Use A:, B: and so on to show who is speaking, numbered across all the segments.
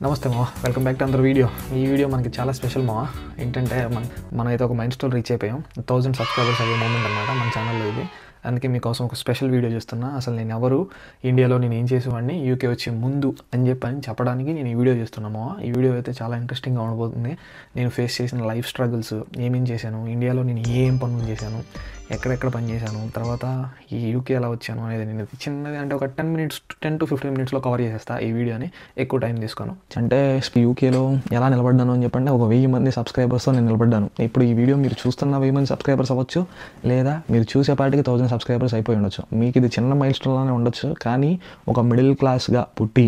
A: నమస్తే మావా, welcome back to another video. ఈ వీడియో మనకి చాలా స్పెషల్ మావా. ఏంటంటే మనమైతే ఒక మైల్ స్టోన్ రీచ్ అయిపోయాం. 1000 సబ్స్క్రైబర్స్ అయ్యే మూమెంట్ అనమాట మన ఛానల్లో ఇది. అందుకే మీకోసం ఒక స్పెషల్ వీడియో చేస్తున్నా. అసలు నేను ఎవరు, ఇండియాలో నేను ఏం చేసేవాడిని, యూకే వచ్చే ముందు అని చెప్పడానికి నేను ఈ వీడియో చేస్తున్నా మావా. ఈ వీడియో అయితే చాలా ఇంట్రెస్టింగ్గా ఉండబోతుంది. నేను ఫేస్ చేసిన లైఫ్ స్ట్రగుల్స్, ఏమేం చేశాను, ఇండియాలో నేను ఏం పనులు చేశాను, ఎక్కడెక్కడ పని చేశాను, తర్వాత ఈ యూకే ఎలా వచ్చాను అనేది నేను చిన్నది అంటే ఒక 10 to 15 మినిట్స్లో కవర్ చేసేస్తా ఈ వీడియోని. ఎక్కువ టైం తీసుకోను. అంటే యూకేలో ఎలా నిలబడ్డాను అని చెప్పండి, ఒక 1000 మంది సబ్స్క్రైబర్స్తో నేను నిలబడ్డాను. ఇప్పుడు ఈ వీడియో మీరు చూస్తున్న 1000 మంది సబ్స్క్రైబర్స్ అవ్వచ్చు, లేదా మీరు చూసేపాటికి 1000 సబ్స్క్రైబర్స్ అయిపోయి ఉండొచ్చు. మీకు ఇది చిన్న మైల్ స్టోన్లానే ఉండొచ్చు, కానీ ఒక మిడిల్ క్లాస్గా పుట్టి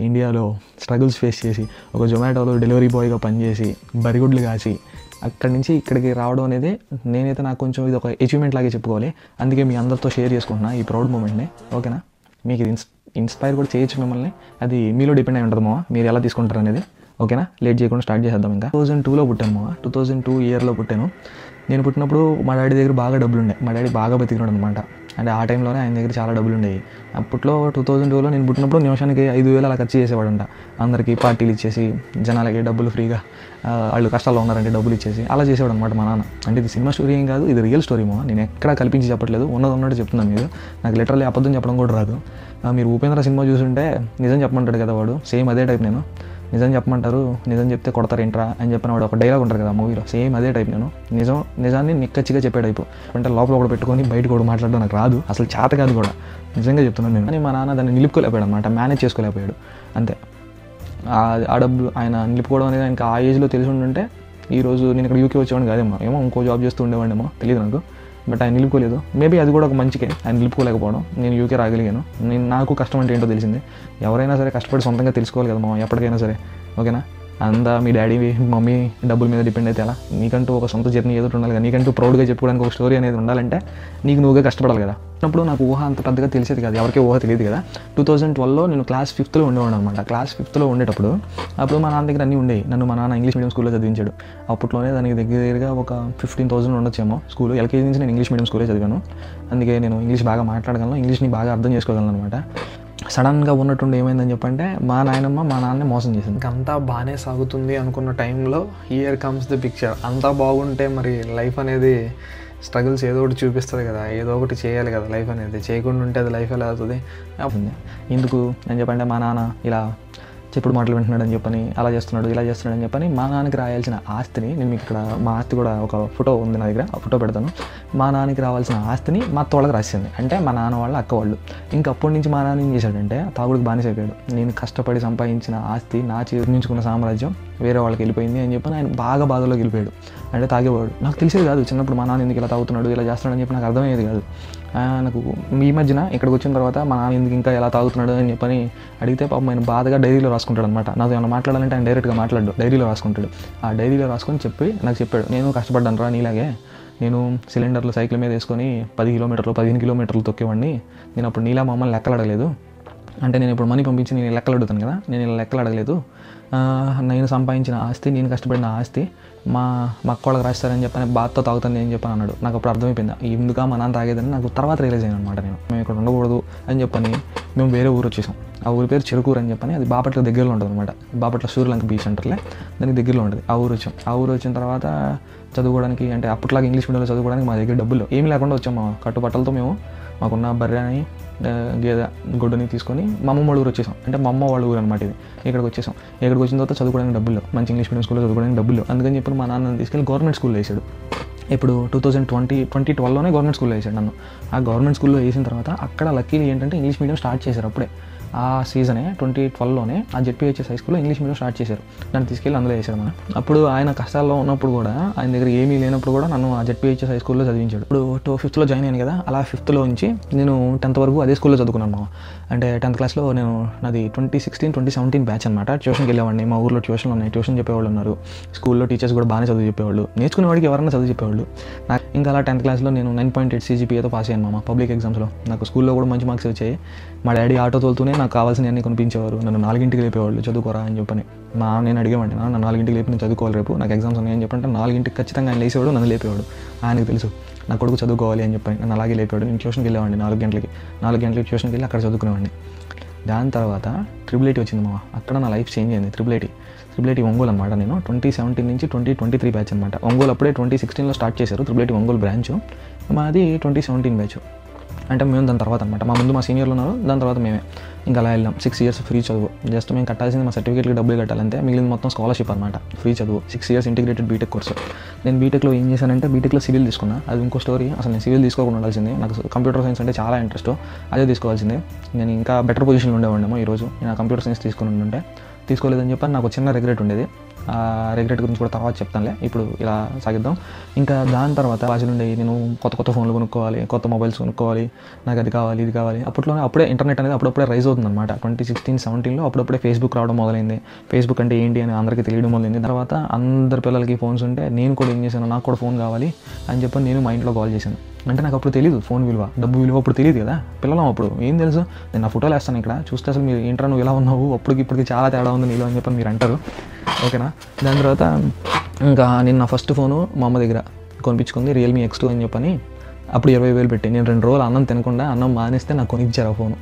A: ఇండియాలో స్ట్రగుల్స్ ఫేస్ చేసి ఒక జొమాటోలో డెలివరీ బాయ్గా పనిచేసి బరిగుడ్లు కాసి అక్కడి నుంచి ఇక్కడికి రావడం అనేది నేనైతే నాకు కొంచెం ఇది ఒక అచీవ్మెంట్ లాగే చెప్పుకోవాలి. అందుకే మీ అందరితో షేర్ చేసుకుంటున్నా ఈ ప్రౌడ్ మూమెంట్ని. ఓకేనా? మీకు ఇది ఇన్స్పైర్ కూడా చేయొచ్చు మిమ్మల్ని. అది మీలో డిపెండ్ అయి ఉంటుంది మావా, మీరు ఎలా తీసుకుంటారు అనేది. ఓకేనా? లేట్ చేయకుండా స్టార్ట్ చేసేద్దాం. ఇంకా 2002లో పుట్టాను మావా. 2002 ఇయర్లో పుట్టాను. నేను పుట్టినప్పుడు మా డాడీ దగ్గర బాగా డబ్బులు ఉండే. మా డాడీ బాగా బతికినాడు అనమాట. అంటే ఆ టైంలోనే ఆయన దగ్గర చాలా డబ్బులు ఉండేవి. అప్పట్లో 2002లో నేను పుట్టినప్పుడు నిమిషానికి 5000 అలా ఖర్చు చేసేవాడంట. అందరికీ పార్టీలు ఇచ్చేసి, జనాలకి డబ్బులు ఫ్రీగా, వాళ్ళు కష్టాల్లో ఉన్నారంటే డబ్బులు ఇచ్చేసి అలా చేసేవాడు అనమాట మా నాన్న. అంటే ఇది సినిమా స్టోరీ ఏం కాదు, ఇది రియల్ స్టోరీ మావా. నేను ఎక్కడా కల్పించి చెప్పట్లేదు, ఉన్నట్టు చెప్తున్నాను. మీరు నాకు లిటరల్లీ అబద్ధం చెప్పడం కూడా రాదు. మీరు ఉపేంద్ర సినిమా చూసుంటే నిజం చెప్పమంటాడు కదా వాడు, సేమ్ అదే టైప్ నేను. నిజం చెప్పమంటారు, నిజం చెప్తే కొడతారు ఏంట్రా అని చెప్పిన వాడు ఒక డైలాగ్ ఉంటారు కదా మూవీలో, సేమ్ అదే టైప్ నేను. నిజాన్ని నిక్కచ్చిగా చెప్పే టైపు. అంటే లోపల కూడా పెట్టుకొని బయట కూడా మాట్లాడడం నాకు రాదు, అసలు చేత కాదు కూడా, నిజంగా చెప్తున్నాను నేను. కానీ మా నాన్న దాన్ని నిలుపుకోలేకపోయాడు అనమాట, మేనేజ్ చేసుకోలేకపోయాడు అంతే. ఆ డబ్బులు ఆయన నిలుపుకోవడం అనేది ఆయనకి ఆ ఏజ్లో తెలిసి ఉండుంటే ఈరోజు నేను ఇక్కడ యూకే వచ్చేవాడిని కాదేమో, ఏమో ఇంకో జాబ్ చేస్తూ ఉండేవాడేమో, తెలియదు నాకు. బట్ ఆయన నిలుపుకోలేదు. మేబీ అది కూడా ఒక మంచికే, ఆయన నిలుపుకోలేకపోవడం. నేను యూకే రాగలిగాను. నాకు కష్టం అంటే ఏంటో తెలిసింది. ఎవరైనా సరే కష్టపడి సొంతంగా తెలుసుకోవాలి కదా మా ఎప్పటికైనా సరే. ఓకేనా? అంతా మీ డాడీ మమ్మీ డబ్బుల మీద డిపెండ్ అయితే ఎలా? నీకంటూ ఒక సొంత జర్నీ ఏదో ఉండాలి కదా, నీకంటూ ప్రౌడ్గా చెప్పుకోవడానికి ఒక స్టోరీ అనేది ఉండాలంటే నీకు నువ్వుగా కష్టపడాలి కదా. అప్పుడు నాకు ఊహ అంత పెద్దగా తెలిసేది కాదు, ఎవరికి ఊహ తెలియదు కదా. 2012లో నేను క్లాస్ 5లో ఉండేవాడు అనమాట. క్లాస్ 5లో ఉండేటప్పుడు అప్పుడు మా నాన్న దగ్గర అన్నీ ఉండేవి. నన్ను మా నాన్న ఇంగ్లీష్ మీడియం స్కూల్లో చదివించాడు. అప్పట్లోనే దానికి దగ్గరగా ఒక 15,000 ఉండొచ్చేమో స్కూల్. ఎల్కేజీ నుంచి నేను ఇంగ్లీష్ మీడియం స్కూలే చదివాను. అందుకే నేను ఇంగ్లీష్ బాగా మాట్లాడగలను, ఇంగ్లీష్ని బాగా అర్థం చేసుకోగలను అనమాట. సడన్గా ఉన్నట్టుండి ఏమైందని చెప్పంటే మా నాయనమ్మ మా నాన్నే మోసం చేసింది. అంతా బాగానే సాగుతుంది అనుకున్న టైంలో హియర్ కమ్స్ ది పిక్చర్. అంతా బాగుంటే మరి లైఫ్ అనేది స్ట్రగుల్స్ ఏదో ఒకటి చూపిస్తుంది కదా, ఏదో ఒకటి చేయాలి కదా. లైఫ్ అనేది చేయకుండా ఉంటే అది లైఫ్ ఎలా అవుతుంది? ఎందుకు అని చెప్పంటే మా నాన్న ఇలా చెప్పుడు మాటలు వింటున్నాడు అని చెప్పని, అలా చేస్తున్నాడు ఇలా చేస్తున్నాడు అని చెప్పని మా నాన్నకి రాయాల్సిన ఆస్తిని, నేను మీకు ఇక్కడ మా ఆస్తి కూడా ఒక ఫోటో ఉంది నా దగ్గర, ఆ ఫోటో పెడతాను. మా నాన్నకి రావాల్సిన ఆస్తిని మా అత్త వాళ్ళకి రాసింది. అంటే మా నాన్న వాళ్ళ అక్క వాళ్ళు. ఇంకా అప్పటి నుంచి మా నాన్న ఏం చేశాడంటే తాగుడికి బానిస అయిపోయాడు. నేను కష్టపడి సంపాదించిన ఆస్తి, నా నిర్మించుకున్న సామ్రాజ్యం వేరే వాళ్ళకి వెళ్ళిపోయింది అని చెప్పి ఆయన బాగా బాధలోకి వెళ్ళిపోయాడు. అంటే తాగేవాడు. నాకు తెలిసేది కాదు చిన్నప్పుడు మా నాన్న ఎందుకు ఇలా తాగుతున్నాడు ఇలా చేస్తున్నాడు అని చెప్పి నాకు అర్థమయ్యేది కాదు. నాకు ఈ మధ్యన ఇక్కడికి వచ్చిన తర్వాత మా నాన్న ఎందుకు ఇంకా ఎలా తాగుతున్నాడు అని చెప్పని అడిగితే పాపం ఆయన బాధగా డైరీలో రాసుకుంటాడు అనమాట. నాతో ఏమైనా మాట్లాడాలంటే ఆయన డైరెక్ట్గా మాట్లాడు, డైరీలో రాసుకుంటాడు. ఆ డైరీలో రాసుకొని నాకు చెప్పాడు, నేను కష్టపడ్డాను రా నీలాగే. నేను సిలిండర్లు సైకిల్ మీద వేసుకొని 10 కిలోమీటర్లు 15 కిలోమీటర్లు తొక్కేవాడిని. నేను అప్పుడు నీలా మా అమ్మని లెక్కలు అడగలేదు. అంటే నేను ఇప్పుడు మనీ పంపించి నేను లెక్కలు అడుగుతాను కదా, నేను ఇలా లెక్కలు అడగలేదు. నేను సంపాదించిన ఆస్తి, నేను కష్టపడిన ఆస్తి మా అక్క వాళ్ళకి రాస్తారని చెప్పని బాధతో తాగుతాను అని చెప్పని అన్నాడు. నాకు అప్పుడు అర్థమైపోయింది ఎందుకు మా నాన్న తాగేదని. నాకు తర్వాత రియలైజ్ అయ్యాను అనమాట. మేము ఇక్కడ ఉండకూడదు అని చెప్పని మేము వేరే ఊరు వచ్చేసాం. ఆ ఊరి పేరు చెరుకూరు అని చెప్పని, అది బాపట్ల దగ్గరలో ఉంటుంది అనమాట. బాపట్ల సూర్యలంక బీచ్ అంటారులే, దానికి దగ్గరలో ఉంటుంది. ఆ ఊరు వచ్చాం. ఆ ఊరు వచ్చిన తర్వాత చదువుకోవడానికి, అంటే అప్పట్లాగా ఇంగ్లీష్ మీడియంలో చదువుకోవడానికి మా దగ్గర డబ్బులు ఏమీ లేకుండా వచ్చాము. కట్టుబట్టలతో మేము మాకున్న బర్రెని గేదె గొడ్డుని తీసుకొని మా అమ్మ వాళ్ళ ఊరు వచ్చేసాం. అంటే మా అమ్మ వాళ్ళ ఊరు అనమాట ఇది. ఇక్కడికి వచ్చేసాం. ఇక్కడికి వచ్చిన తర్వాత చదువుకోవడానికి డబ్బులు, మంచి ఇంగ్లీష్ మీడియం స్కూల్లో చదువుకోవడానికి డబ్బులు. అందుకని చెప్పి మా నాన్న తీసుకెళ్ళి గవర్నమెంట్ స్కూల్లో వేసాడు. ఇప్పుడు 2012లోనే గవర్నమెంట్ స్కూల్లో వేసాడు నన్ను. ఆ గవర్నమెంట్ స్కూల్లో వేసిన తర్వాత అక్కడ లక్కీలు ఏంటంటే ఇంగ్లీష్ మీడియం స్టార్ట్ చేశారు అప్పుడే. ఆ సీజనే 2012లోనే ఆ జెడ్పీహెచ్ఎస్ హై స్కూల్లో ఇంగ్లీష్ మీడియం స్టార్ట్ చేశారు. నన్ను తీసుకెళ్ళి అందులో వేసాడు మనం. అప్పుడు ఆయన కష్టాల్లో ఉన్నప్పుడు కూడా, ఆయన దగ్గర ఏమీ లేనప్పుడు కూడా నన్ను ఆ జెడ్పీహెచ్ఎస్ హై స్కూల్లో చదివించాడు. ఇప్పుడు 5th జాయిన్ అయ్యాను కదా, అలా 5th నుంచి నేను 10th వరకు అదే స్కూల్లో చదువుకున్నాను. అంటే 10th క్లాస్లో నేను నాది 2016-2017 బ్యాచ్ అనమాట. ట్యూషన్కి వెళ్ళేవాడిని. మా ఊర్లో ట్యూషన్లు ఉన్నాయి, ట్యూషన్ చెప్పేవాళ్ళు ఉన్నారు. స్కూల్లో టీచర్స్ కూడా బాగానే చదువు చెప్పేవాళ్ళు, నేర్చుకునే వాడికి ఎవరైనా చదువు చెప్పేవాళ్ళు. నాకు ఇంకా అలా 10th క్లాస్లో నేను 9.8 CGPAతో పాస్ అయ్యాను పబ్లిక్ ఎగ్జామ్స్లో. నాకు స్కూల్లో కూడా మంచి మార్క్స్ వచ్చాయి. మా డాడీ ఆటో తోలుతూనే నాకు కావాల్సినవన్నీ కొనిపించేవారు. నన్ను 4ంటికి లేపేవాళ్ళు, చదువుకోరా అని చెప్పని. నేను అడిగేవాడిని, నన్ను 4ంటికి లేపి నేను చదువుకోవాలి, రేపు నాకు ఎగ్జామ్స్ ఉన్నాయని చెప్పంటే 4ంటికి ఖచ్చితంగా ఆయన లేసేవాడు, నన్ను లేపేవాడు. ఆయనకు తెలుసు నా కొడుకు చదువుకోవాలి అని చెప్పని. నన్ను అలాగే లేపేవాడు. నేను ట్యూషన్కి వెళ్ళేవాడిని 4 గంటలకి ట్యూషన్కి వెళ్ళి అక్కడ చదువుకునేవాడిని. దాని తర్వాత ట్రిపుల్ ఐటీ వచ్చింది మా. అక్కడ నా లైఫ్ చేంజ్ అయింది. ట్రిపుల్ ఐటీ ఒంగోలు అనమాట. నేను 2017 నుంచి 2023 బ్యాచ్ అనమాట. ఒంగోలు అప్పుడే 2016లో స్టార్ట్ చేశారు ట్రిపుల్ ఐటీ ఒంగోలు బ్రాంచ్. మాది 2017 బ్యాచ్. అంటే మేము దాని తర్వాత అనమాట. మా ముందు మా సీనియర్లు ఉన్నారు, దాని తర్వాత మేమే ఇంకా అలా వెళ్ళాం. 6 years ఫ్రీ చదువు. జస్ట్ మేము కట్టాల్సింది మా సర్టిఫికేట్కి డబ్బులు కట్టాలంటే, మిగిలిన మొత్తం స్కాలర్షిప్ అనమాట. ఫ్రీ చదువు 6 years ఇంటిగ్రేటెడ్ బీటెక్ కోర్సు. నేను బీటెక్లో ఏం చేశానంటే, బీటెక్లో సివిల్ తీసుకున్నా. అది ఇంకో స్టోరీ. అసలు నేను సివిల్ తీసుకోకుండా ఉండాల్సిందే. నాకు కంప్యూటర్ సైన్స్ అంటే చాలా ఇంట్రెస్ట్, అదే తీసుకోవాల్సిందే. నేను ఇంకా బెటర్ పొజిషన్లో ఉండేవాడినేమో ఈరోజు. నేను కంప్యూటర్ సైన్స్ తీసుకుని ఉంటే, తీసుకోలేదని చెప్పి నాకు చిన్న రిగ్రెట్ ఉండేది. ఆ రిగ్రెట్ గురించి కూడా తర్వాత చెప్తానులే. ఇప్పుడు ఇలా సాగిద్దాం. ఇంకా దాని తర్వాత భాష నుండి నేను కొత్త ఫోన్లు కొనుక్కోవాలి, కొత్త మొబైల్స్ కొనుక్కోవాలి, నాకు అది కావాలి ఇది కావాలి. అప్పుడే ఇంటర్నెట్ అనేది అప్పుడప్పుడే రైజ్ అవుతుందన్నమాట. 2016-17లో అప్పుడప్పుడే ఫేస్బుక్ రావడం మొదలైంది. ఫేస్బుక్ అంటే ఏంటి అని అందరికీ తెలియడం మొదలైంది. తర్వాత అందరి పిల్లలకి ఫోన్స్ ఉంటే నేను కూడా ఏం చేశాను, నాకు కూడా ఫోన్ కావాలి అని చెప్పి నేను మా ఇంట్లో కాల్ చేశాను. అంటే నాకు అప్పుడు తెలియదు ఫోన్ విలువ, డబ్బు విలువ అప్పుడు తెలియదు కదా, పిల్లలం అప్పుడు ఏం తెలుసు. నేను నా ఫోటోలు వేస్తాను ఇక్కడ చూస్తే, అసలు మీరు ఏంట్రా నువ్వు ఇలా ఉన్నావు, ఇప్పటికి చాలా తేడా ఉంది నీలో అని చెప్పి మీరు అంటారు. ఓకేనా. దాని తర్వాత ఇంకా నేను నా ఫస్ట్ ఫోను మా అమ్మ దగ్గర కొనిపించుకుంది, రియల్మీ X2 అని చెప్పని. అప్పుడు 20,000 పెట్టి నేను 2 రోజులు అన్నం తినకుండా, అన్నం మానేస్తే నాకు కొనిచ్చారు ఆ ఫోను.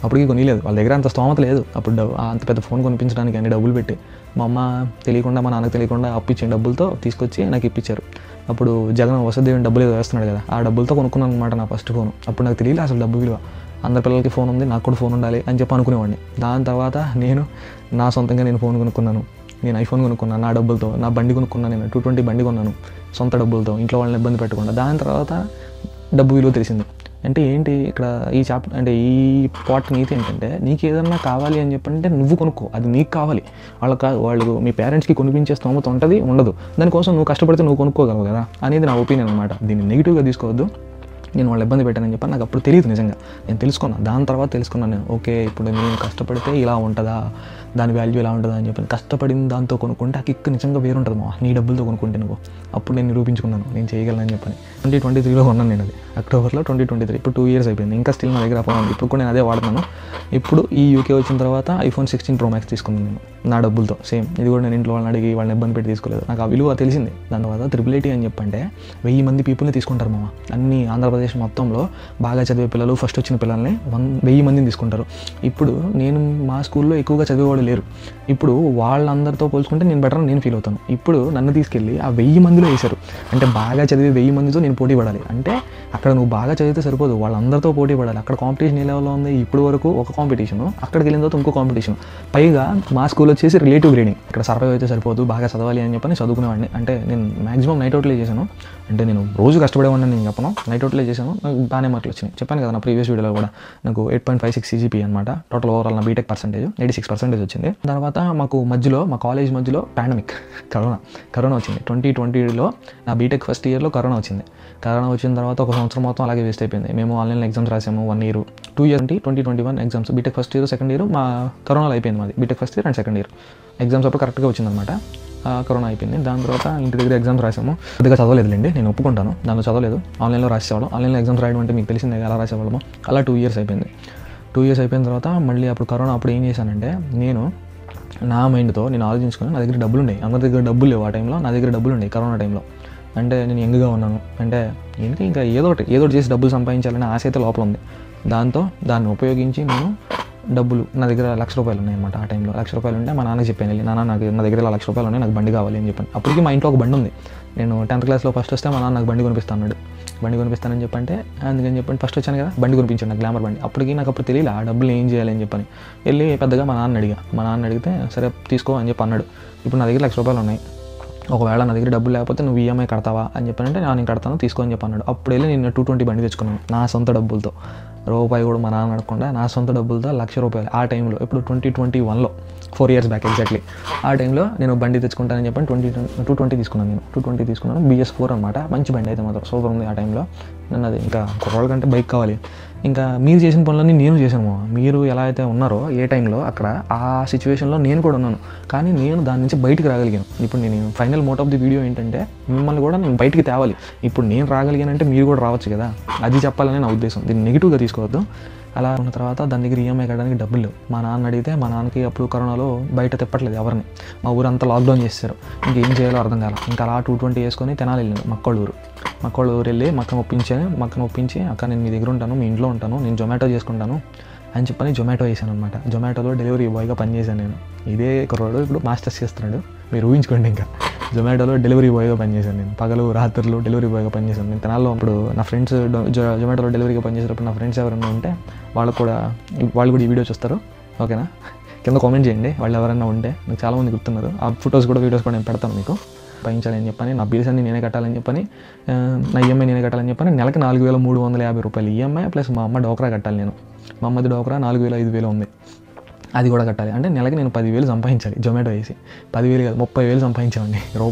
A: అప్పటికి కొనిలేదు, వాళ్ళ దగ్గర అంత స్తోమత లేదు అప్పుడు అంత పెద్ద ఫోన్ కొనిపించడానికి అన్ని డబ్బులు పెట్టి. మా అమ్మ తెలియకుండా, మా నాన్నకు తెలియకుండా అప్పిచ్చిన డబ్బులతో తీసుకొచ్చి నాకు ఇప్పించారు. అప్పుడు జగన్ వసతిదేవిని డబ్బులు ఏదో వేస్తున్నాడు కదా, ఆ డబ్బులతో కొనుక్కున్నాను అనమాట నా ఫస్ట్ ఫోను. అప్పుడు నాకు తెలియదు అసలు డబ్బు విలువ. అందరి పిల్లలకి ఫోన్ ఉంది, నాకు కూడా ఫోన్ ఉండాలి అని చెప్పి అనుకునేవాడిని. దాని తర్వాత నేను నా సొంతంగా నేను ఫోన్ కొనుక్కున్నాను. నేను ఐఫోన్ కొనుక్కున్నాను నా డబ్బులతో. నా బండి కొనుక్కున్నాను, నేను 220 బండి కొన్నాను సొంత డబ్బులతో, ఇంట్లో వాళ్ళని ఇబ్బంది పెట్టకుండా. దాని తర్వాత డబ్బు విలువ తెలిసింది. అంటే ఏంటి ఇక్కడ ఈ ఈ పాట్ నీతి ఏంటంటే, నీకు ఏదన్నా కావాలి అని చెప్పంటే నువ్వు కొనుక్కో, అది నీకు కావాలి. వాళ్ళు మీ పేరెంట్స్కి కొనిపించే స్తోమత ఉంటుంది ఉండదు, దానికోసం నువ్వు కష్టపడితే నువ్వు కొనుక్కోగలవు కదా అనేది నా ఒపీనియన్ అనమాట. దీన్ని నెగిటివ్గా తీసుకోవద్దు. నేను వాళ్ళు ఇబ్బంది పెట్టానని చెప్పి నాకు అప్పుడు తెలియదు నిజంగా. నేను తెలుసుకున్నాను, దాని తర్వాత తెలుసుకున్నాను నేను. ఓకే, ఇప్పుడు నేను కష్టపడితే ఇలా ఉంటుందా, దాని వాల్యూ ఇలా ఉంటుందా అని చెప్పి. కష్టపడిన దాంతో కొనుక్కుంటే ఆ కిక్ నిజంగా వేరుంటుంది మా, నీ డబ్బులతో కొనుక్కుంటే నువ్వు. అప్పుడు నేను నిరూపించుకున్నాను నేను చేయగలను అని చెప్పని. 2023లో కొన్నాను నేను అది, అక్టోబర్లో 2023. ఇప్పుడు 2 years అయిపోయింది, ఇంకా స్టిల్ నా దగ్గర ఫోన్ ఉంది. ఇప్పుడు కూడా నేను అదే వాడుతున్నాను. ఇప్పుడు ఈ యూకే వచ్చిన తర్వాత iPhone 16 Pro Max తీసుకున్నాను నేను నా డబ్బులతో. సేమ్ ఇది కూడా నేను ఇంట్లో వాళ్ళని అడిగి వాళ్ళని ఇబ్బంది పెట్టి తీసుకోలేదు, నాకు ఆ విలువ తెలిసింది. దాని తర్వాత ట్రిపుల్ ఐటీ అని చెప్పంటే 1000 మంది పీపుల్ని తీసుకుంటారు మామ. అన్ని ఆంధ్రప్రదేశ్ మొత్తంలో బాగా చదివే పిల్లలు, ఫస్ట్ వచ్చిన పిల్లల్ని 1000 మందిని తీసుకుంటారు. ఇప్పుడు నేను మా స్కూల్లో ఎక్కువగా చదివేవాళ్ళు లేరు. ఇప్పుడు వాళ్ళందరితో పోల్చుకుంటే నేను బెటర్ నేను ఫీల్ అవుతాను. ఇప్పుడు నన్ను తీసుకెళ్ళి ఆ 1000 మందిలో వేశారు. అంటే బాగా చదివే 1000 మందితో నేను పోటీ పడాలి. అంటే అక్కడ నువ్వు బాగా చదివితే సరిపోదు, వాళ్ళందరితో పోటీ పడాలి. అక్కడ కాంపిటీషన్ ఏ లెవెల్లో ఉంది, ఇప్పుడు వరకు ఒక కాంపిటీషన్, అక్కడికి వెళ్ళిన తర్వాత ఇంకో కాంపిటీషన్. పైగా మా స్కూల్ వచ్చేసి రిలేటివ్ గ్రేడింగ్. ఇక్కడ సర్వైవ్ అయితే సరిపోదు, బాగా చదవాలి అని చెప్పని చదువుకునేవాడిని. అంటే నేను మ్యాక్సిమం నైట్ అవుట్లే చేశాను. అంటే నేను రోజు కష్టపడేవాడిని నేను చెప్పను, నైట్ అవుట్లే చేశాను. నాకు బాగానే మార్కులు వచ్చినాయి. చెప్పాను కదా నా ప్రీవియస్ వీడియోలో కూడా, నాకు 8.56 CGP అనమాట. టోటల్ ఓవరాల్ నా బీటెక్ పర్సెంటేజ్ 86% వచ్చింది. తర్వాత మాకు మధ్యలో, మా కాలేజ్ మధ్యలో పాండమిక్, కరోనా వచ్చింది. 2020లో నా బీటెక్ ఫస్ట్ ఇయర్లో కరోనా వచ్చింది. కరోనా వచ్చిన తర్వాత ఒక సంవత్సరం మొత్తం అలాగే వేస్ట్ అయిపోయింది. మేము ఆన్లైన్లో ఎగ్జామ్స్ రాసాము 1 year, 2 years 2021 exams. BTech first year second year మా కరోనాలో అయిపోయింది మాది. BTech first year and second year exams అప్పుడు కరెక్ట్గా వచ్చిందనమాట. కరోనా అయిపోయింది. దాని తర్వాత ఇంటి దగ్గర ఎగ్జామ్స్ రాసాము. కొద్దిగా చదవలేదులేండి, నేను ఒప్పుకుంటాను, దానిలో చదవలేదు. ఆన్లైన్లో రాసేవాళ్ళం. ఆన్లైన్లో ఎగ్జామ్స్ రాయడం అంటే మీకు తెలిసిందే ఎలా రాసేవాళ్ళము. అలా 2 years అయిపోయింది. 2 years అయిపోయిన తర్వాత మళ్ళీ అప్పుడు కరోనా అప్పుడు ఏం చేశానంటే, నేను నా మైండ్తో నేను ఆలోచించుకొని, నా దగ్గర డబ్బులు ఉన్నాయి, అందరి దగ్గర డబ్బులు లేవు ఆ టైంలో, నా దగ్గర డబ్బులు ఉన్నాయి కరోనా టైంలో. అంటే నేను యంగ్గా ఉన్నాను, అంటే ఏంటి ఇంకా ఏదో ఒకటి చేసి డబ్బులు సంపాదించాలనే ఆశ అయితే లోపల ఉంది. దాన్ని ఉపయోగించి నేను డబ్బులు, నా దగ్గర ₹1,00,000 ఉన్నాయన్నమాట. ఆ టైంలో ₹1,00,000 ఉంటే మా నాన్నకి చెప్పాను, నాన్న నా దగ్గర ₹1,00,000 ఉన్నాయి, నాకు బండి కావాలి అని చెప్పాను. అప్పటికి మా ఇంట్లో ఒక బండి ఉంది. నేను 10th classలో ఫస్ట్ వస్తే మా నాన్న నాకు బండి కొనిపిస్తాను, బండి కొనిపిస్తానని చెప్పంటే, అందుకని చెప్పండి ఫస్ట్ వచ్చాను కదా బండి కొనిపించాను, నాకు గ్లామర్ బండి. అప్పటికి నాకు తెలియదు ఆ డబ్బులు ఏం చేయాలి అని చెప్పని. వెళ్ళి పెద్దగా మా నాన్న అడిగితే సరే తీసుకో అని చెప్పి అన్నాడు. ఇప్పుడు నా దగ్గర ₹1,00,000 ఉన్నాయి, ఒకవేళ నా దగ్గర డబ్బులు లేకపోతే నువ్వు ఈఎంఐ కడతావా అని చెప్పానంటే, నేను కడతాను తీసుకో అని చెప్పి అన్నాడు. అప్పుడు వెళ్ళి నేను 220 బండి తెచ్చుకున్నాను నా సొంత డబ్బులతో. రూపాయి కూడా మా నాన్న అడగకుండా నా సొంత డబ్బులతో ₹1,00,000 ఆ టైంలో. ఇప్పుడు 2021లో 4 years బ్యాక్ ఎగ్జాక్ట్లీ ఆ టైంలో నేను బండి తెచ్చుకుంటానని చెప్పని 220 తీసుకున్నాను. నేను 220 తీసుకున్నాను, BS4 అనమాట. మంచి బండి అయితే మాత్రం సూపర్ ఉంది ఆ టైంలో. నన్ను అది ఇంకా కుర్రోళ్ళ కంటే బైక్ కావాలి. ఇంకా మీరు చేసిన పనులన్నీ నేను చేశాను. మీరు ఎలా అయితే ఉన్నారో ఏ టైంలో అక్కడ ఆ సిచ్యువేషన్లో నేను కూడా ఉన్నాను, కానీ నేను దాని నుంచి బయటికి రాగలిగాను. ఇప్పుడు నేను final motto of the video ఏంటంటే, మిమ్మల్ని కూడా నేను బయటికి తేవాలి. ఇప్పుడు నేను రాగలిగానంటే మీరు కూడా రావచ్చు కదా, అది చెప్పాలని నా ఉద్దేశం. దీన్ని నెగిటివ్గా తీసుకోవద్దు. అలా ఉన్న తర్వాత దాని దగ్గర ఈఎంఐ కట్టడానికి డబ్బులు లేవు. మా నాన్న అడిగితే, మా నాన్నకి అప్పుడు కరోనాలో బయట తిప్పట్లేదు ఎవరిని, మా ఊరంతా లాక్డౌన్ చేశారు. ఇంకేం చేయాలో అర్థం కాల. ఇంకా అలా 220 వేసుకొని తెనాలి వెళ్ళాను. మక్కోళ్ళ ఊరు వెళ్ళి మక్కను ఒప్పించి, అక్క నేను మీ దగ్గర ఉంటాను, మీ ఇంట్లో ఉంటాను, నేను జొమాటో చేసుకుంటాను అని చెప్పని జొమాటో వేసాను అనమాట. జొమాటోలో డెలివరీ బాయ్గా పనిచేశాను నేను. ఇదే కుర్రాడు ఇప్పుడు మాస్టర్స్ చేస్తున్నాడు, మీరు ఊహించుకోండి. ఇంకా జొమాటోలో డెలివరీ బాయ్గా పనిచేశాను నేను. పగలు రాత్రులు డెలివరీ బాయ్గా పనిచేశాను నేను. తెనాల్లో అప్పుడు నా ఫ్రెండ్స్ జొమాటోలో డెలివరీగా పనిచేసేటప్పుడు నా ఫ్రెండ్స్ ఎవరైనా ఉంటే వాళ్ళు కూడా ఈ వీడియో చూస్తారు, ఓకేనా? కింద కామెంట్ చేయండి వాళ్ళు ఎవరైనా ఉంటే. నాకు చాలామంది గుర్తున్నారు. ఆ ఫొటోస్ కూడా వీడియోస్ కూడా నేను పెడతాను మీకు. భయించాలని చెప్పని, నా బిల్స్ అన్ని నేనే కట్టాలని చెప్పని, నా ఈఎంఐ నేనే కట్టాలని చెప్పని, నెలకి 4,350 రూపాయలు ఈఎంఐ ప్లస్ మా అమ్మ డోక్రా కట్టాలి నేను. మా అమ్మది డోక్రా 4,000 5,000 ఉంది, అది కూడా కట్టాలి. అంటే నెలకి నేను 10,000 సంపాదించాలి జొమాటో వేసి. 10,000 కాదు 30,000 సంపాదించేవాడిని.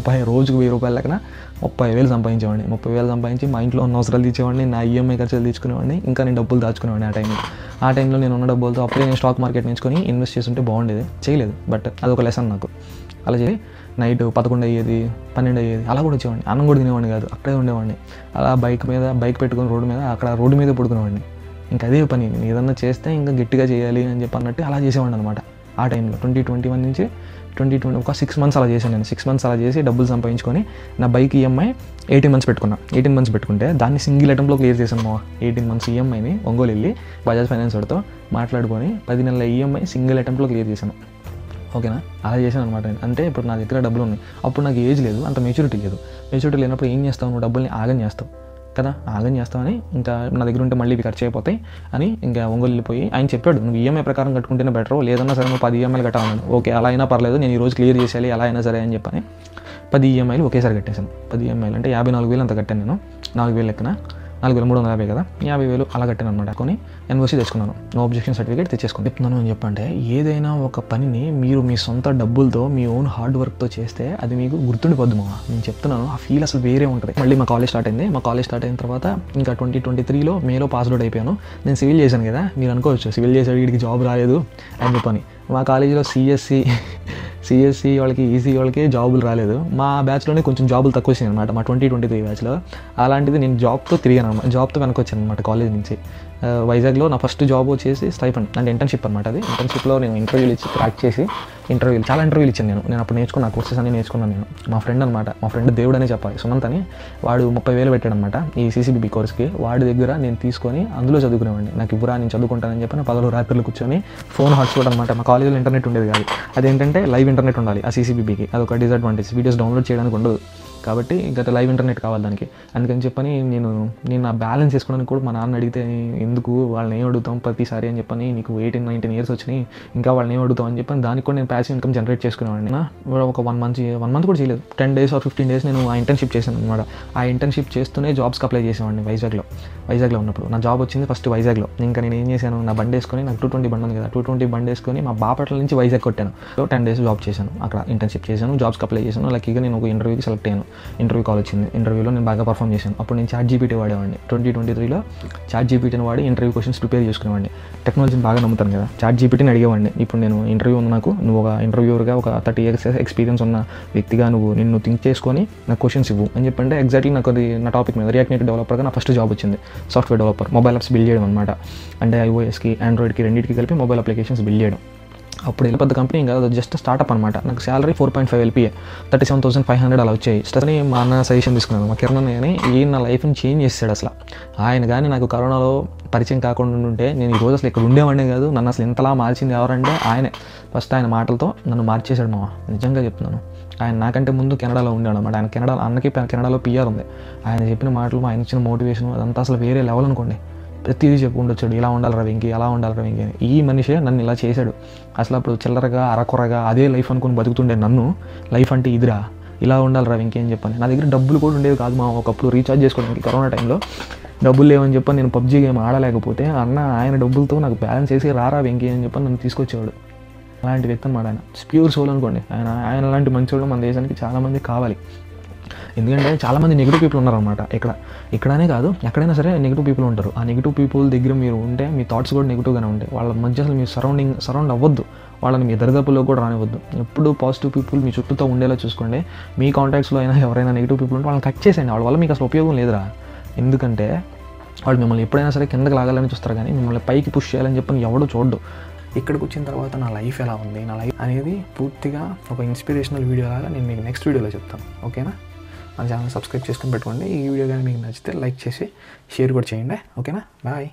A: రోజుకు 1,000 రూపాయల లెక్కన 30,000 సంపాదించేవాడిని. 30,000 సంపాదించి మా ఇంట్లో ఉన్న అవసరాలు తీర్చేవాడిని, నా ఈఎంఐ ఖర్చులు తీర్చుకునేవాడిని, ఇంకా నేను డబ్బులు దాచుకునేవాడిని. ఆ టైంలో నేను ఉన్న డబ్బులతో అప్పుడే నేను స్టాక్ మార్కెట్ నేర్చుకొని ఇన్వెస్ట్ చేస్తుంటే బాగుండేది. చేయలేదు, బట్ అదొక లెసన్ నాకు. అలా చేసి నైట్ 11 అయ్యేది, 12 అయ్యేది, అలా కూడా వచ్చేవాడిని. అన్నం కూడా తినేవాడిని కాదు, అక్కడే ఉండేవాడిని. అలా బైక్ పెట్టుకొని రోడ్డు మీద పడుకునేవాడిని. ఇంకా అదే పని, నేను ఏదన్నా చేస్తే ఇంకా గట్టిగా చేయాలి అని చెప్పి అన్నట్టు అలా చేసేవాడిని అనమాట. ఆ టైంలో 2021 నుంచి 2020 ఒక 6 months అలా చేశాను నేను. 6 months అలా చేసి డబ్బులు సంపాదించుకొని నా బైక్ ఈఎంఐ 18 months పెట్టుకున్నా. 18 months పెట్టుకుంటే దాన్ని సింగిల్ అటెంప్ట్లో క్లియర్ చేశాను. 18 months ఈఎంఐని ఒంగోలు వెళ్ళి బజాజ్ ఫైనాన్స్ వాడితో మాట్లాడుకొని 10 నెలల ఈఎంఐ సింగిల్ అటెంప్ట్లో క్లియర్ చేశాను, ఓకేనా? అలా చేశాను అనమాట. అంటే ఇప్పుడు నా దగ్గర డబ్బులు ఉన్నాయి. అప్పుడు నాకు ఏజ్ లేదు, అంత మెచ్యూరిటీ లేదు. మెచ్యూరిటీ లేనప్పుడు ఏం చేస్తావు, నువ్వు డబ్బుల్ని ఆగం చేస్తావు కదా, ఆగం చేస్తామని ఇంకా నా దగ్గర ఉంటే మళ్ళీ ఇవి ఖర్చు అయిపోతాయి అని ఇంకా ఒంగోలు వెళ్ళిపోయి ఆయన చెప్పాడు, నువ్వు ఈఎంఐ ప్రకారం కట్టుకుంటేనే బెటర్, లేదన్నా సరే నువ్వు 10 ఈఎంఐలు కట్టాలన్నాడు. ఓకే అలా అయినా పర్లేదు, నేను ఈరోజు క్లియర్ చేసేయాలి ఎలా అయినా సరే అని చెప్పని 10 ఈఎంఐలు ఒకేసారి కట్టేశాను. 10 ఈఎంఐలు అంటే 54,000 అంత కట్టాను నేను. 4,000 లెక్కన 4,350 కదా, 50,000 అలా కట్టాను అనమాట. కొని ఎన్ఓసి తెచ్చుకున్నాను, నో అబ్జెక్షన్ సర్టిఫికేట్ తెచ్చేసుకుని. చెప్తున్నాను అని చెప్పంటే ఏదైనా ఒక పనిని మీరు మీ సొంత డబ్బులతో మీ ఓన్ హార్డ్ వర్క్తో చేస్తే అది మీకు గుర్తుండిపోద్దు మామ. నేను చెప్తున్నాను, ఆ ఫీల్ అసలు వేరే ఉంటుంది. మళ్ళీ మా కాలేజ్ స్టార్ట్ అయింది. మా కాలేజ్ స్టార్ట్ అయిన తర్వాత ఇంకా 2023లో మేలో పాస్ అవుట్ అయిపోయాను. నేను సివిల్ చేశాను కదా, మీరు అనుకోవచ్చు సివిల్ చేసాడు వీడికి జాబ్ రాలేదు అని చెప్పని. మా కాలేజీలో సిఎస్సి వాళ్ళకి, ఈసీ వాళ్ళకి జాబులు రాలేదు. మా బ్యాచ్లోనే కొంచెం జాబులు తక్కువ వచ్చినాయి అనమాట, మా 2023 బ్యాచ్లో. అలాంటిది నేను జాబ్తో తిరిగాను అనమాట, జాబ్తో వెనక్కి వచ్చాను అనమాట కాలేజ్ నుంచి. వైజాగ్లో నా ఫస్ట్ జాబ్ వచ్చేసి స్టైఫండ్ అంటే ఇంటర్న్షిప్ అనమాట. అది ఇంటర్న్షిప్లో నేను ఇంటర్వ్యూలు ఇచ్చి క్రాక్ చేసి చాలా ఇంటర్వ్యూలు ఇచ్చాను నేను అప్పుడు నేర్చుకున్న కోర్సెస్ అన్ని నేర్చుకున్నాను నేను. మా ఫ్రెండ్ అనమాట, మా ఫ్రెండ్ దేవుడు అనే చెప్పాలి, సుమంత్ అని, వాడు 30,000 పెట్టాడు అనమాట ఈ CCBB కోర్స్కి. వాడి దగ్గర నేను తీసుకొని అందులో చదువుకునేవాడిని. నాకు ఇవ్వరా నేను చదువుకుంటానని చెప్పి నా పగలు రాత్రులు కూర్చొని ఫోన్ హాట్స్పాట్ అనమాట. మా కాలేజీలో ఇంటర్నెట్ ఉండేది కాదు, అదేంటంటే లైవ్ ఇంటర్నెట్ ఉండాలి ఆ CCBBకి, అదొక డిసడ్వాంటేజ్. వీడియోస్ డౌన్లోడ్ చేయడానికి ఉండదు కాబట్టి ఇంకా లైవ్ ఇంటర్నెట్ కావాలి దానికి. అందుకని చెప్పని నేను నా బ్యాలెన్స్ చేసుకోవడానికి కూడా మా నాన్న అడిగితే ఎందుకు వాళ్ళని ఏం అడుగుతాం ప్రతిసారి అని చెప్పని, నీకు 18-19 years వచ్చినాయి ఇంకా వాళ్ళని ఏం అడుగుతాం అని చెప్పని దానికి కూడా నేను ప్యాసివ్ ఇన్కమ్ జనరేట్ చేసుకునేవాడిని. ఒక 1 month కూడా చేయలేదు, 10 days or 15 days నేను ఆ ఇంటర్న్షిప్ చేశాను అనమాట. ఆ ఇంటర్న్షిప్ చేస్తూనే జాబ్స్కి అప్లై చేసేవాడిని వైజాగ్లో ఉన్నప్పుడు. నా జాబ్ వచ్చింది ఫస్ట్ వైజాగ్లో. ఇంకా నేను ఏం చేశాను, నా బండి వేసుకొని, నాకు 220 బండి ఉంది కదా, 220 బండి వేసుకొని మా బాపట్ల నుంచి వైజాగ్ కొట్టాను. 10 days జాబ్ చేశాను, అక్కడ ఇంటర్న్షిప్ చేశాను, జాబ్స్కి అప్లై చేశాను. లక్కీగా నేను ఒక ఇంటర్వ్యూకి సెలెక్ట్ అయ్యాను. ఇంటర్వ్యూ కాల్ వచ్చింది, ఇంటర్వ్యూలో నేను బాగా పర్ఫామ్ చేశాను. అప్పుడు నేను ChatGPT వాడేవాడిని. 2023లో ChatGPTని వాడి ఇంటర్వ్యూ క్వశ్చన్స్ ప్రిపేర్ చేసుకునేవాడిని. టెక్నాలజీని బాగా నమ్ముతాను కదా, ChatGPTని అడిగేవాడిని. ఇప్పుడు నేను ఇంటర్వ్యూ ఉంది నాకు, నువ్వు ఒక ఇంటర్వ్యూవర్గా ఒక 30 years ఎక్స్పీరియన్స్ ఉన్న వ్యక్తిగా నిన్ను థింక్ చేసుకొని నాకు క్వశ్చన్స్ ఇవ్వు అని చెప్పంటే ఎగ్జాక్ట్లీ నాకు అది నా టాపిక్ మీద రియాక్ట్ నేటివ్ డెవలపర్గా నా ఫస్ట్ జాబ్ వచ్చింది. Software developer, mobile apps build చేయడం అనమాట. అంటే iOSకి ఆండ్రాయిడ్కి రెండింటికి కలిపి మొబైల్ అప్లికేషన్స్ బిల్డ్ చేయడం. అప్పుడు వెళ్ళి పెద్ద కంపెనీ కాదు, అది జస్ట్ స్టార్ట్అప్ అనమాట. నాకు శాలరీ 4.5 LPA, 37,500 అలా వచ్చాయి. స్టర్ని మా అన్న సజెషన్ తీసుకున్నాను, మా కిరణ్ అని. ఈయన నా లైఫ్ని చేంజ్ చేస్తాడు అసలు. ఆయన కానీ నాకు కరోనాలో పరిచయం కాకుండా ఉంటే నేను ఈరోజు అసలు ఇక్కడ ఉండేవాడినే కాదు. నన్ను అసలు ఇంతలా మార్చింది ఎవరంటే ఆయనే. ఫస్ట్ ఆయన మాటలతో నన్ను మార్చేశాడు మామ, నిజంగా చెప్తున్నాను. ఆయన నాకంటే ముందు కెనడాలో ఉన్నాడు అనమాట. ఆయన అన్నకి కెనడాలో PR ఉంది. ఆయన చెప్పిన మాటలు, ఆయన ఇచ్చిన మోటివేషన్ అదంతా అసలు వేరే లెవెల్ అనుకోండి. ప్రతిదీ చెప్పుకుంటొచ్చాడు, ఇలా ఉండాలి రా వెంకీ, అలా ఉండాలి రా వెంకీ అని. ఈ మనిషే నన్ను ఇలా చేశాడు. అసలు అప్పుడు చిల్లరగా అరకొరగా అదే లైఫ్ అనుకుని బతుకుతుండే నన్ను, లైఫ్ అంటే ఇదిరా, ఇలా ఉండాలి రా వెంకీ అని చెప్పని. నా దగ్గర డబ్బులు కూడా ఉండేవి కాదు మా, ఒకప్పుడు రీఛార్జ్ చేసుకోవడానికి కరోనా టైంలో డబ్బులు లేవని చెప్పని నేను PUBG గేమ్ ఆడలేకపోతే ఆయన డబ్బులతో నాకు బ్యాలెన్స్ చేసి రారా వెంకీ అని చెప్పని నన్ను తీసుకొచ్చేవాడు. అలాంటి వ్యక్తి అన్నమాట ఆయన, ప్యూర్ సోల్ అనుకోండి. ఆయన అలాంటి మంచోళ్ళు మన దేశానికి చాలామంది కావాలి. ఎందుకంటే చాలామంది నెగిటివ్ పీపుల్ ఉన్నారనమాట. ఇక్కడనే కాదు, ఎక్కడైనా సరే నెగిటివ్ పీపుల్ ఉంటారు. ఆ నెగిటివ్ పీపుల్ దగ్గర మీరు ఉంటే మీ థాట్స్ కూడా నెగిటివ్గానే ఉంటాయి. వాళ్ళ మధ్య అసలు మీరు సరౌండ్ అవ్వద్దు, వాళ్ళని మీ దరిదాపుల్లో కూడా రానివ్వద్దు. ఎప్పుడు పాజిటివ్ పీపుల్ మీ చుట్టూతో ఉండేలా చూసుకోండి. మీ కాంటాక్ట్స్లో అయినా ఎవరైనా నెగిటివ్ పీపుల్ ఉంటే వాళ్ళని కట్ చేసేయండి. వాళ్ళ వల్ల మీకు అసలు ఉపయోగం లేదురా. ఎందుకంటే వాళ్ళు మిమ్మల్ని ఎప్పుడైనా సరే కిందకి లాగాలని చూస్తారు, కానీ మిమ్మల్ని పైకి పుష్ చేయాలని చెప్పని ఎవడో చూడడు. ఇక్కడికి వచ్చిన తర్వాత నా లైఫ్ ఎలా ఉంది, నా లైఫ్ అనేది పూర్తిగా ఒక ఇన్స్పిరేషనల్ వీడియో లాగా నేను మీకు నెక్స్ట్ వీడియోలో చెప్తాను, ఓకేనా? మన ఛానల్ సబ్స్క్రైబ్ చేసుకొని పెట్టుకోండి. ఈ వీడియో కానీ మీకు నచ్చితే లైక్ చేసి షేర్ కూడా చేయండి, ఓకేనా? బాయ్.